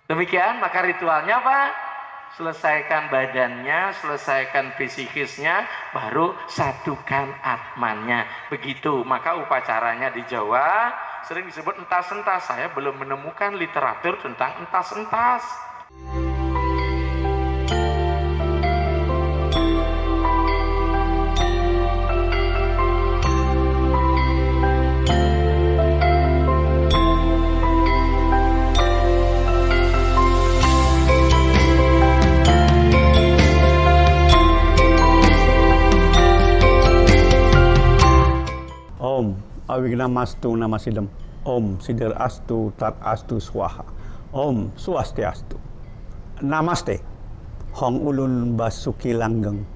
Demikian, maka ritualnya apa? Selesaikan badannya, selesaikan psikisnya, baru sadukan atmannya. Begitu, maka upacaranya di Jawa sering disebut entas-entas. Saya belum menemukan literatur tentang entas-entas. Om Awignamastu Namasidam. Om Sidir Astu Tat Astu Swaha. Om Swastiastu. Namaste. Hong Ulun Basuki Langgeng.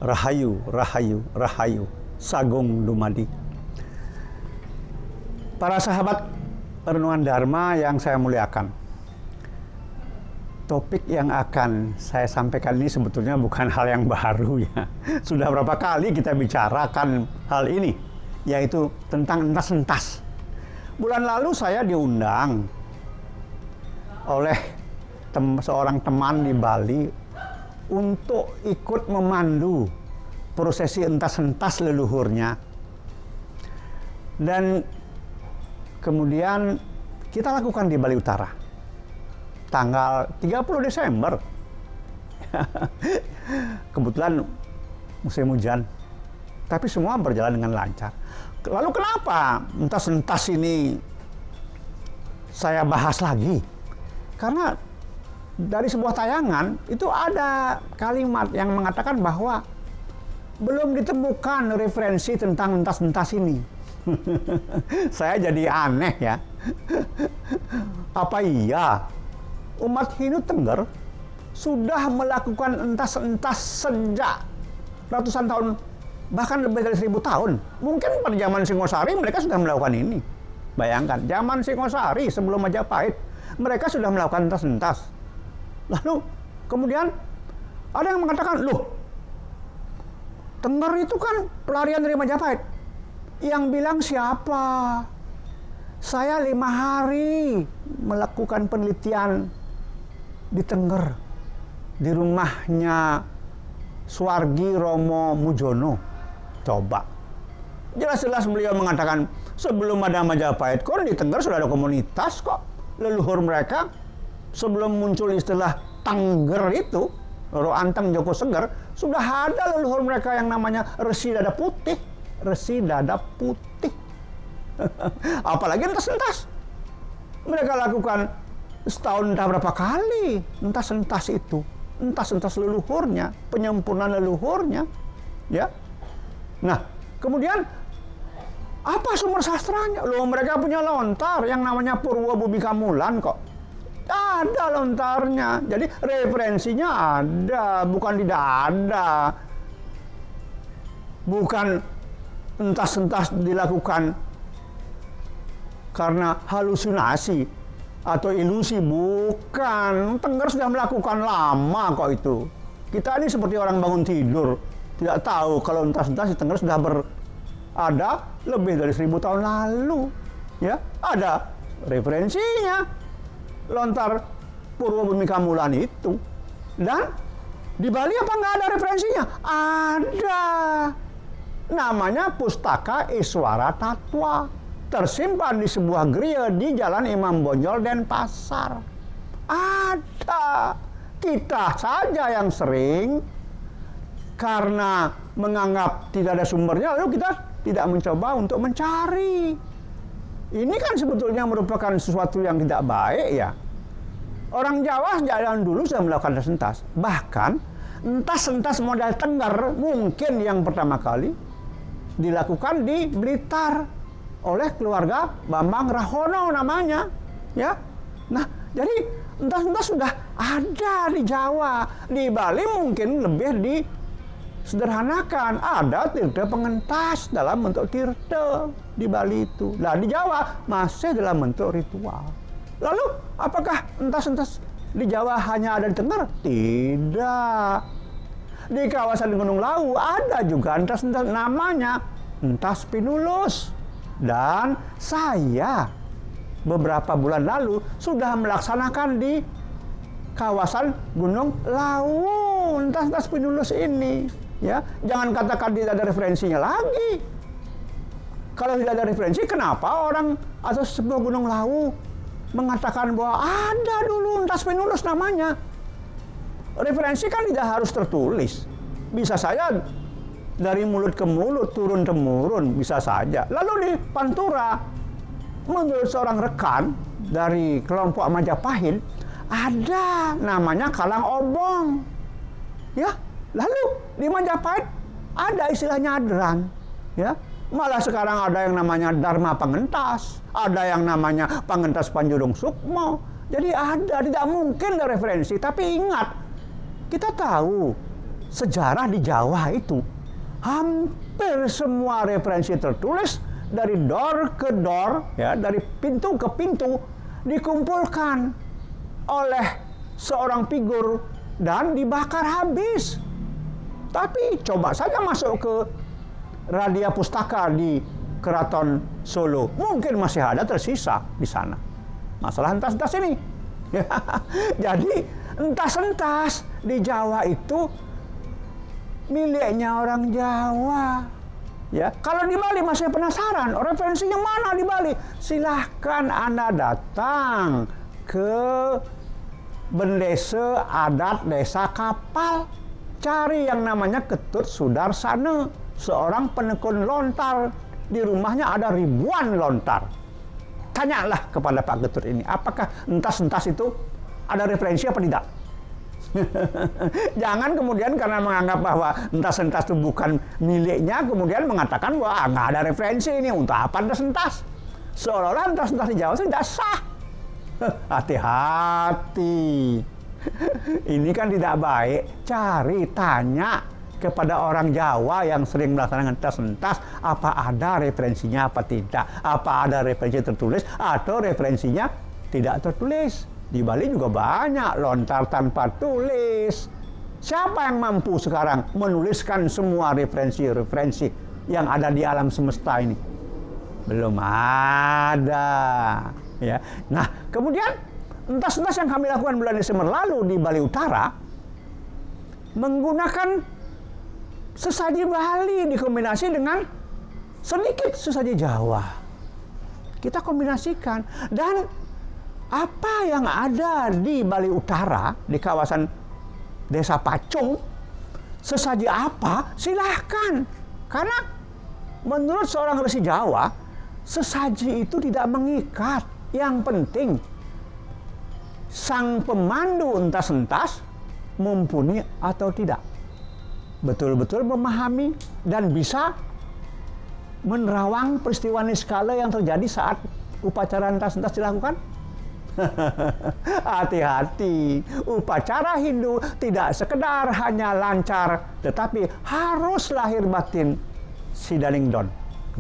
Rahayu, Rahayu, Rahayu. Sagung Dumadi. Para sahabat Renungan Dharma yang saya muliakan. Topik yang akan saya sampaikan ini sebetulnya bukan hal yang baru ya. Sudah berapa kali kita bicarakan hal ini, yaitu tentang entas-entas. Bulan lalu saya diundang oleh seorang teman di Bali untuk ikut memandu prosesi entas-entas leluhurnya. Dan kemudian kita lakukan di Bali Utara, tanggal 30 Desember. Kebetulan musim hujan, tapi semua berjalan dengan lancar. Lalu kenapa entas-entas ini saya bahas lagi? Karena dari sebuah tayangan itu ada kalimat yang mengatakan bahwa belum ditemukan referensi tentang entas-entas ini. Saya jadi aneh ya. Apa iya umat Hindu Tengger sudah melakukan entas-entas sejak ratusan tahun, bahkan lebih dari 1000 tahun. Mungkin pada zaman Singosari mereka sudah melakukan ini. Bayangkan, zaman Singosari sebelum Majapahit, mereka sudah melakukan entas-entas. Lalu kemudian ada yang mengatakan, loh, Tengger itu kan pelarian dari Majapahit. Yang bilang siapa? Saya 5 hari melakukan penelitian di Tengger, di rumahnya Swargi Romo Mujono. Coba, jelas-jelas beliau mengatakan sebelum ada Majapahit kon di Tengger sudah ada komunitas kok. Leluhur mereka sebelum muncul istilah Tengger itu, Roro Anteng Joko Seger, sudah ada leluhur mereka yang namanya Resi Dada Putih. Resi Dada Putih. Apalagi entas-entas. Mereka lakukan setahun entah berapa kali entas-entas itu. Entas-entas leluhurnya, penyempurnaan leluhurnya. Ya. Nah, kemudian apa sumber sastranya? Loh, mereka punya lontar yang namanya Purwa Bhumika Mulan kok. Ada lontarnya. Jadi referensinya ada, bukan tidak ada. Bukan entas-entas dilakukan karena halusinasi atau ilusi, bukan. Tengger sudah melakukan lama kok itu. Kita ini seperti orang bangun tidur, tidak tahu kalau entas-entas di Tengger sudah ada lebih dari 1000 tahun lalu. Ya, ada referensinya. Lontar Purwa Bhumika Mulan itu. Dan di Bali apa nggak ada referensinya? Ada. Namanya Pustaka Iswara Tatwa. Tersimpan di sebuah gereja di Jalan Imam Bonjol Denpasar. Ada. Kita saja yang sering karena menganggap tidak ada sumbernya, lalu kita tidak mencoba untuk mencari. Ini kan sebetulnya merupakan sesuatu yang tidak baik ya. Orang Jawa sejak dulu sudah melakukan entas-entas. Bahkan entas-entas model Tengger mungkin yang pertama kali dilakukan di Blitar oleh keluarga Bambang Rahono namanya. Ya. Nah, jadi entas-entas sudah ada di Jawa. Di Bali mungkin lebih disederhanakan. Ada tirta pengentas dalam bentuk tirta di Bali itu. Nah, di Jawa masih dalam bentuk ritual. Lalu, apakah entas-entas di Jawa hanya ada di Tengger? Tidak. Di kawasan Gunung Lawu ada juga entas-entas namanya entas Pinulus. Dan saya beberapa bulan lalu sudah melaksanakan di kawasan Gunung Lawu, entas Pinulus ini. Ya, jangan katakan tidak ada referensinya lagi. Kalau tidak ada referensi, kenapa orang atau sebuah Gunung Lawu mengatakan bahwa ada dulu entas Pinulus namanya? Referensi kan tidak harus tertulis. Bisa saja dari mulut ke mulut, turun temurun, bisa saja. Lalu di Pantura, menurut seorang rekan dari kelompok Majapahit, ada namanya Kalang Obong. Ya, lalu di Majapahit ada istilah nyadran. Ya, malah sekarang ada yang namanya Dharma Pangentas, ada yang namanya Pangentas Panjurung Sukmo. Jadi ada, tidak mungkin ada referensi. Tapi ingat, kita tahu sejarah di Jawa itu hampir semua referensi tertulis dari door ke door, ya, dari pintu ke pintu dikumpulkan oleh seorang figur dan dibakar habis. Tapi coba saja masuk ke Radia Pustaka di Keraton Solo, mungkin masih ada tersisa di sana. Masalah entas-entas ini. Jadi entas-entas di Jawa itu miliknya orang Jawa. Ya, kalau di Bali masih penasaran, referensinya mana di Bali? Silahkan Anda datang ke Bendese Adat Desa Kapal. Cari yang namanya Ketut Sudarsana, seorang penekun lontar. Di rumahnya ada ribuan lontar. Tanyalah kepada Pak Ketut ini, apakah entas-entas itu ada referensi apa tidak? Jangan kemudian karena menganggap bahwa entas-entas itu bukan miliknya, kemudian mengatakan wah nggak ada referensi ini, untuk apa entas-entas? Seolah-olah entas-entas di Jawa itu tidak sah. Hati-hati. Ini kan tidak baik. Cari, tanya kepada orang Jawa yang sering melaksanakan entas-entas, apa ada referensinya apa tidak? Apa ada referensi tertulis atau referensinya tidak tertulis? Di Bali juga banyak lontar tanpa tulis. Siapa yang mampu sekarang menuliskan semua referensi-referensi yang ada di alam semesta ini? Belum ada. Ya. Nah, kemudian entas-entas yang kami lakukan bulan Desember lalu di Bali Utara menggunakan sesaji Bali dikombinasi dengan sedikit sesaji Jawa. Kita kombinasikan, dan apa yang ada di Bali Utara, di kawasan Desa Pacung, sesaji apa, silahkan. Karena menurut seorang resi Jawa, sesaji itu tidak mengikat. Yang penting, sang pemandu entas-entas mumpuni atau tidak. Betul-betul memahami dan bisa menerawang peristiwa niskala yang terjadi saat upacara entas-entas dilakukan. Hati-hati, upacara Hindu tidak sekedar hanya lancar, tetapi harus lahir batin Sidaling Don.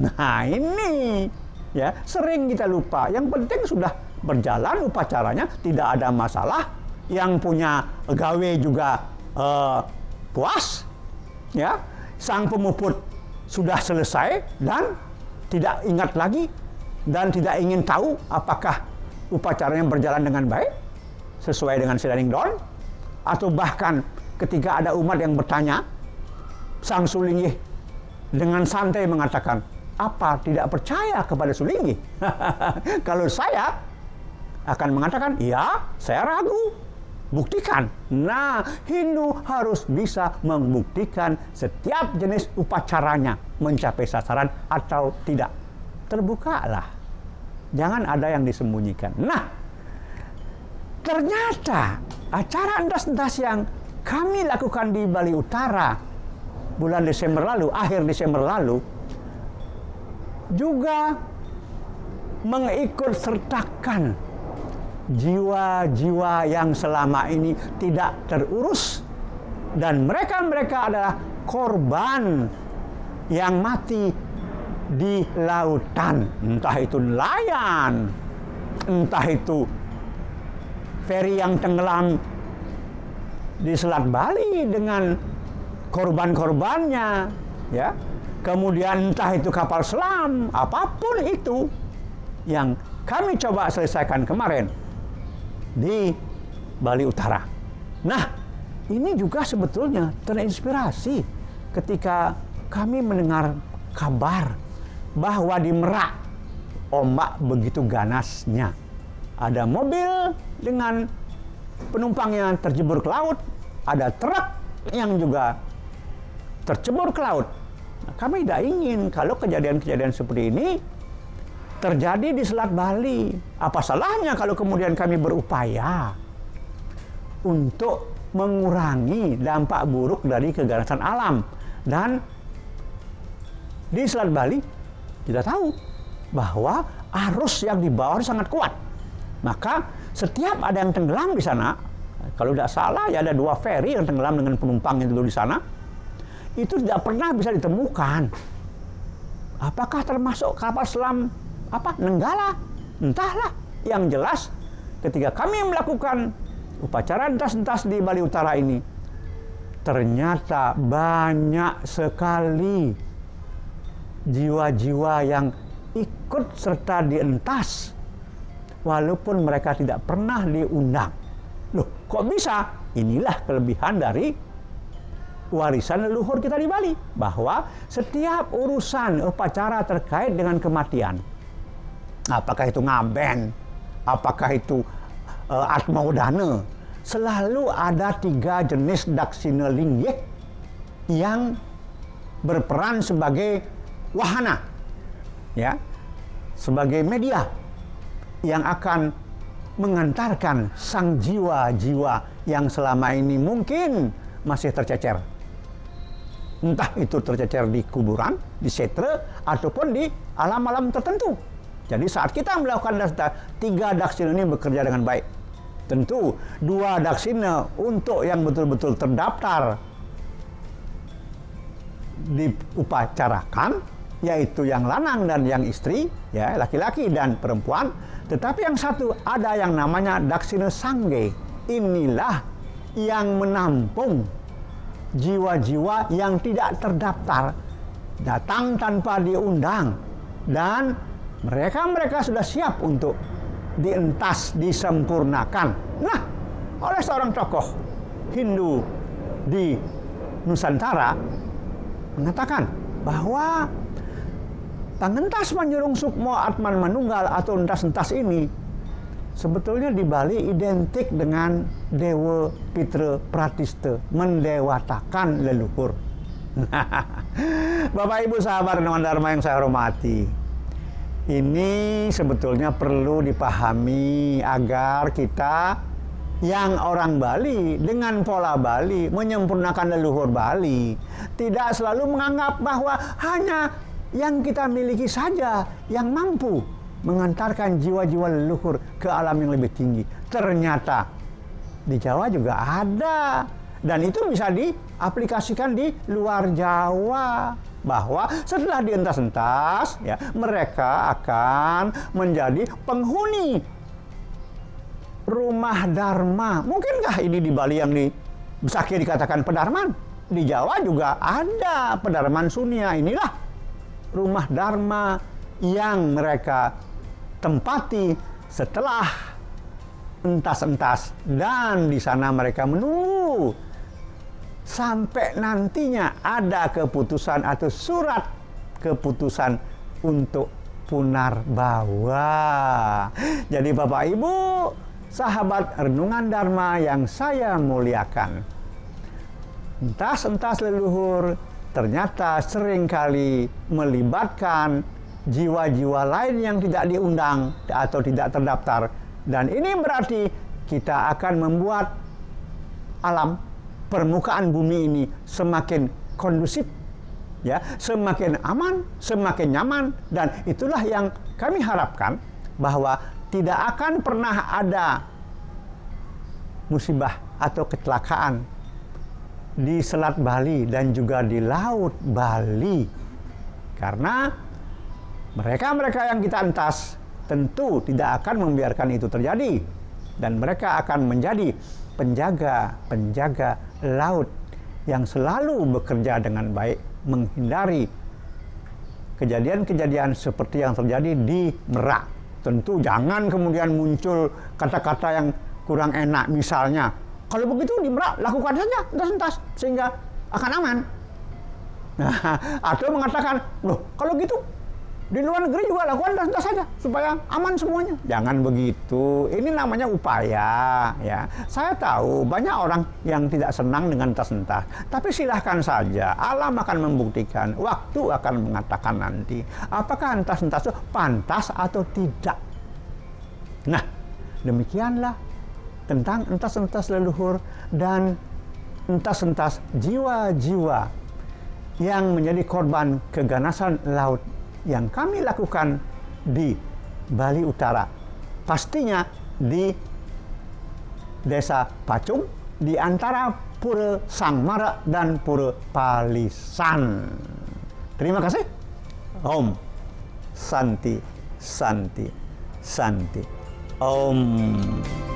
Nah ini ya sering kita lupa. Yang penting sudah berjalan upacaranya, tidak ada masalah. Yang punya gawe juga puas, ya. Sang pemuput sudah selesai dan tidak ingat lagi dan tidak ingin tahu apakah upacaranya berjalan dengan baik sesuai dengan Sidaling Don, atau bahkan ketika ada umat yang bertanya, sang Sulingih dengan santai mengatakan, apa tidak percaya kepada Sulingih? Kalau saya akan mengatakan, ya saya ragu, buktikan. Nah, Hindu harus bisa membuktikan setiap jenis upacaranya mencapai sasaran atau tidak. Terbukalah. Jangan ada yang disembunyikan. Nah, ternyata acara entas-entas yang kami lakukan di Bali Utara bulan Desember lalu, akhir Desember lalu, juga mengikut sertakan jiwa-jiwa yang selama ini tidak terurus, dan mereka adalah korban yang mati di lautan, entah itu nelayan, entah itu feri yang tenggelam di Selat Bali dengan korban-korbannya, ya. Kemudian entah itu kapal selam, apapun itu yang kami coba selesaikan kemarin di Bali Utara. Nah, ini juga sebetulnya terinspirasi ketika kami mendengar kabar bahwa di Merak ombak begitu ganasnya. Ada mobil dengan penumpangnya terjebur ke laut, ada truk yang juga tercebur ke laut. Nah, kami tidak ingin kalau kejadian-kejadian seperti ini terjadi di Selat Bali. Apa salahnya kalau kemudian kami berupaya untuk mengurangi dampak buruk dari keganasan alam. Dan di Selat Bali kita tahu bahwa arus yang di bawah sangat kuat. Maka setiap ada yang tenggelam di sana, kalau tidak salah ya ada 2 feri yang tenggelam dengan penumpang yang dulu di sana, itu tidak pernah bisa ditemukan. Apakah termasuk kapal selam Nenggala? Entahlah. Yang jelas ketika kami melakukan upacara entas-entas di Bali Utara ini, ternyata banyak sekali jiwa-jiwa yang ikut serta dientas walaupun mereka tidak pernah diundang. Loh, kok bisa? Inilah kelebihan dari warisan leluhur kita di Bali, bahwa setiap urusan upacara terkait dengan kematian, apakah itu ngaben, apakah itu atmaudana, selalu ada 3 jenis daksina linggih yang berperan sebagai wahana, ya, sebagai media yang akan mengantarkan sang jiwa-jiwa yang selama ini mungkin masih tercecer. Entah itu tercecer di kuburan, di setre, ataupun di alam-alam tertentu. Jadi saat kita melakukan 3 daksina ini bekerja dengan baik. Tentu 2 daksina untuk yang betul-betul terdaftar diupacarakan, yaitu yang lanang dan yang istri, ya, laki-laki dan perempuan. Tetapi yang satu ada yang namanya daksina sangge. Inilah yang menampung jiwa-jiwa yang tidak terdaftar, datang tanpa diundang, dan mereka sudah siap untuk dientas, disempurnakan. Nah, oleh seorang tokoh Hindu di Nusantara mengatakan bahwa pangentas Manjurung Sukmo Atman Manunggal atau entas-entas ini sebetulnya di Bali identik dengan Dewa Pitra Pratista, mendewatakan leluhur. Bapak Ibu sahabat Renungan Dharma yang saya hormati, ini sebetulnya perlu dipahami agar kita yang orang Bali dengan pola Bali menyempurnakan leluhur Bali tidak selalu menganggap bahwa hanya yang kita miliki saja yang mampu mengantarkan jiwa-jiwa leluhur ke alam yang lebih tinggi. Ternyata di Jawa juga ada, dan itu bisa diaplikasikan di luar Jawa, bahwa setelah dientas-entas, ya, mereka akan menjadi penghuni rumah dharma. Mungkinkah ini di Bali yang di Besaki dikatakan pedarman? Di Jawa juga ada pedarman Sunia. Inilah rumah dharma yang mereka tempati setelah entas-entas, dan di sana mereka menunggu sampai nantinya ada keputusan atau surat keputusan untuk punarbawa. Jadi Bapak Ibu sahabat Renungan Dharma yang saya muliakan, entas-entas leluhur ternyata seringkali melibatkan jiwa-jiwa lain yang tidak diundang atau tidak terdaftar. Dan ini berarti kita akan membuat alam permukaan bumi ini semakin kondusif, ya, semakin aman, semakin nyaman. Dan itulah yang kami harapkan, bahwa tidak akan pernah ada musibah atau kecelakaan di Selat Bali dan juga di Laut Bali, karena mereka-mereka yang kita entas tentu tidak akan membiarkan itu terjadi, dan mereka akan menjadi penjaga-penjaga laut yang selalu bekerja dengan baik menghindari kejadian-kejadian seperti yang terjadi di Merak. tentu jangan kemudian muncul kata-kata yang kurang enak, misalnya kalau begitu di Merak lakukan saja entas-entas sehingga akan aman. Nah, atau mengatakan, loh kalau gitu di luar negeri juga lakukan entas-entas saja supaya aman semuanya. Jangan begitu. Ini namanya upaya, ya. Saya tahu banyak orang yang tidak senang dengan entas-entas, tapi silahkan saja. Alam akan membuktikan, waktu akan mengatakan nanti apakah entas-entas itu pantas atau tidak. Nah, demikianlah tentang entas-entas leluhur dan entas-entas jiwa-jiwa yang menjadi korban keganasan laut yang kami lakukan di Bali Utara. Pastinya di Desa Pacung, di antara Pura Sangmara dan Pura Palisan. Terima kasih. Om Santi Santi Santi. Om.